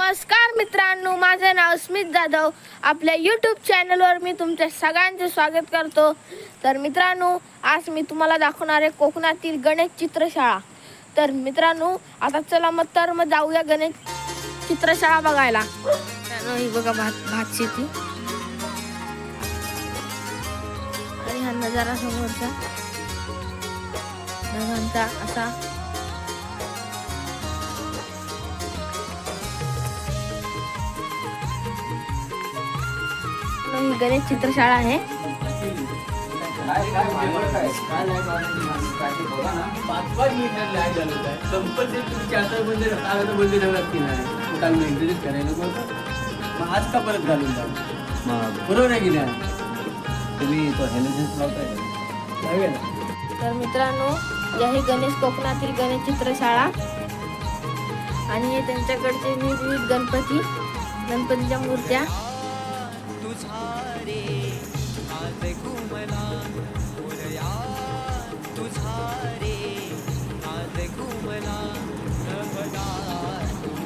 नमस्कार मित्रांनो, माझे नाव स्मित जाधव. आपल्या यूट्यूब चॅनलवर मी तुमच्या सगळ्यांचे स्वागत करतो. तर मित्रांनो, आज मी तुम्हाला दाखवणार आहे कोकणातील गणेश चित्रशाळा. तर मित्रांनो, आता चला मग जाऊया गणेश चित्रशाळा बघायला. ही बघा भात शेती आणि हा नजारा समोरचा ढगांचा असा. ही गणेश चित्रशाळा आहे. आज का परत घालून जा बरोबर आहे की नाही. तुम्ही तर मित्रांनो, या ही गणेश कोकणातील गणेश चित्रशाळा आणि हे त्यांच्याकडचे विविध गणपतीच्या मूर्त्या.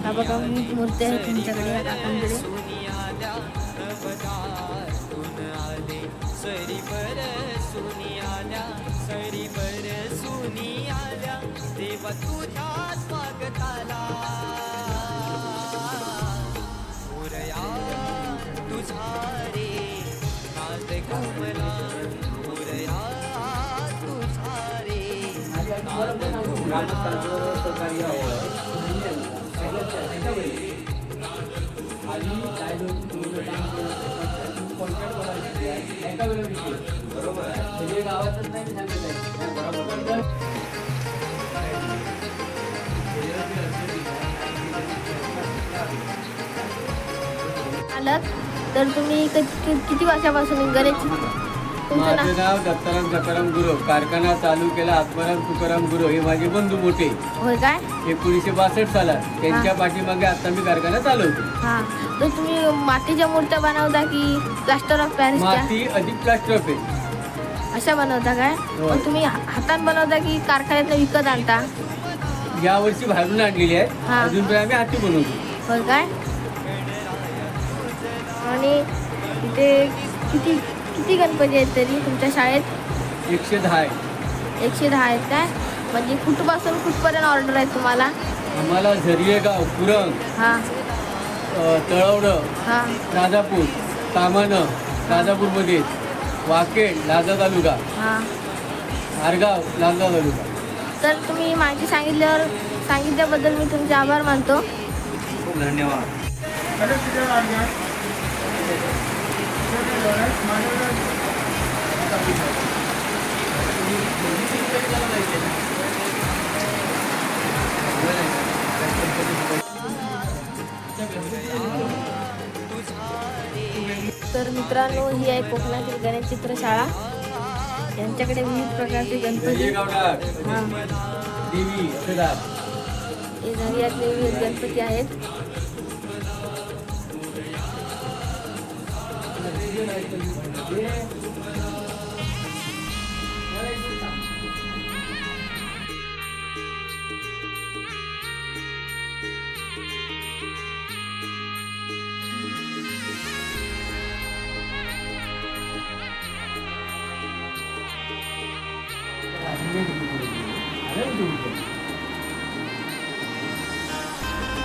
हा बघा मूर्ती आहे त्यांच्याकडे या काकांकडे. आलात तर तुम्ही किती वर्षापासून गणेश माझं नाव दत्ताराम गुरव. कारखाना चालू केला आत्माराम तुकाराम गुरव. हे माझे बंधू मोठे. होय काय? 1962 सालात त्यांच्या पाठीमागे आता मी कारखाना चालवतो. हा, तर तुम्ही मातीच्या मूर्त्या बनवता की प्लास्टर ऑफ पॅरिस? माती अधिक प्लास्टर ऑफ पॅरिस अशा बनवता काय? मग तुम्ही हाताने बनवता की कारखान्यात विकत आणता? यावर्षी बाहेरून आणलेली आहे. हा. अजूनपर्यंत आम्ही हाती बनवतो. होय काय? आणि इथे किती गणपती आहेत तरी तुमच्या शाळेत? 110 आहे. 110 आहेत काय? म्हणजे कुठपासून कुठपर्यंत ऑर्डर आहे तुम्हाला? आम्हाला झरियेगाव, पुरंग, हा तळवडं, हा राजापूर, तामानं, राजापूरमध्ये वाकेड, लाजा तालुका, हा. आरगाव, लाजा तालुका. तर तुम्ही माहिती सांगितल्याबद्दल मी तुमचे आभार मानतो. धन्यवाद. तर मित्रांनो, ही आहे कोकणातील गणेश चित्रशाळा. यांच्याकडे विविध प्रकारचे गणपती, हा, देवी सदा हे झरियातले विविध गणपती आहेत.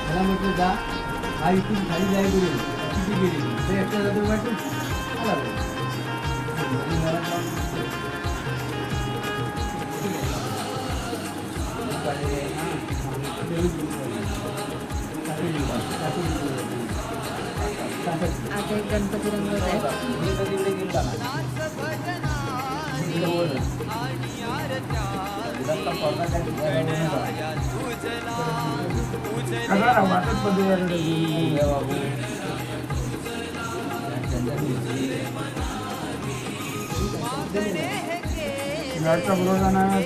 मला म्हटलं जा, हा इथून खाली जाय गेली किती गेली ते एकटा जातो वाटून आला. आता एक गणपती रंगवत आहे.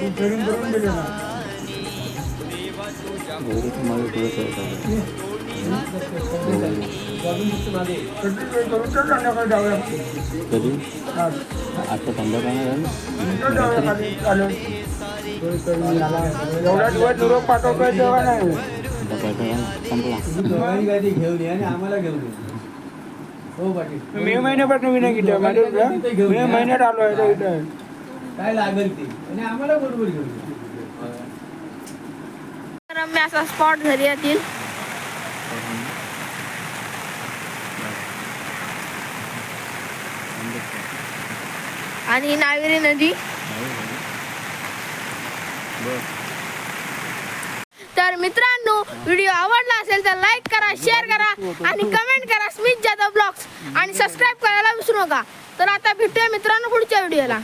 तू ट्रेनिंग करून दिले ना. करून संध्याकाळी जाऊया. कधी आज आता संध्याकाळी जाऊया खाली चालेल. एवढा दिवस निरोप पाठवतोय तेव्हा नाही. आता पैसा या संपला. तुम्ही दोघांनी काय ते घेऊन या आणि आम्हाला घेऊन या. हो पाटील. मे महिन्यापासून मी नाही घेतलं माहिती आहे का? मे महिन्यात आलो आहे तर इथं. काय लागेल ते आणि आम्हाला बरोबर घेऊन या. रम्य असा स्पॉट झरियातील आणि नावेरी नदी. तर मित्रांनो, व्हिडिओ आवडला असेल तर लाईक करा, शेअर करा आणि कमेंट करा स्मित जाधव ब्लॉग्स आणि सबस्क्राईब करायला विसरू नका. तर आता भेटूया मित्रांनो पुढच्या व्हिडिओला.